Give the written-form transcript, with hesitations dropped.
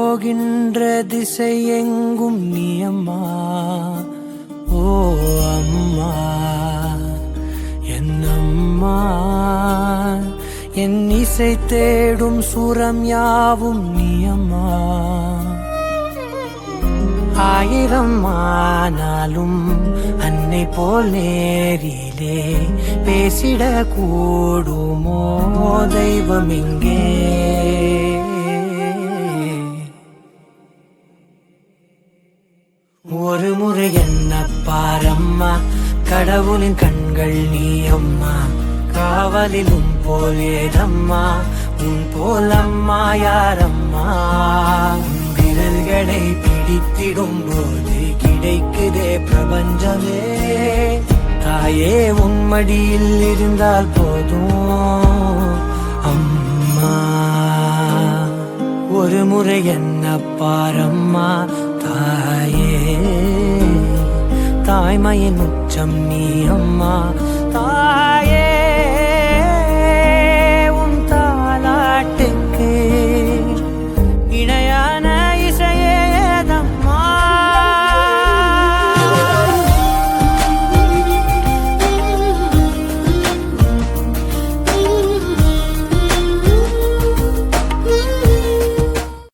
போகின்ற திசை எங்கும் நீ அம்மா. ஓ அம்மா என் அம்மா, என் இசை தேடும் சுரம் யாவும் நீ அம்மா. ஆயிரம் ஆனாலும் அன்னை போல் நேரிலே பேசிட கூடுமோ தெய்வம் இங்கே. ஒரு முறை என்ன பாரம்மா, கடவுளின் கண்கள் நீ அம்மா. காவலிலும் போலேதம்மா, உன் போலம்மா யாரம்மா. விரல்களை பிடித்திடும் போது கிடைக்குதே பிரபஞ்சமே. தாயே உன் மடியில் இருந்தால் போதும் அம்மா. ஒரு முறை என்ன பாரம்மா தாயே, தாய்மையின் உச்சம் நீ அம்மா.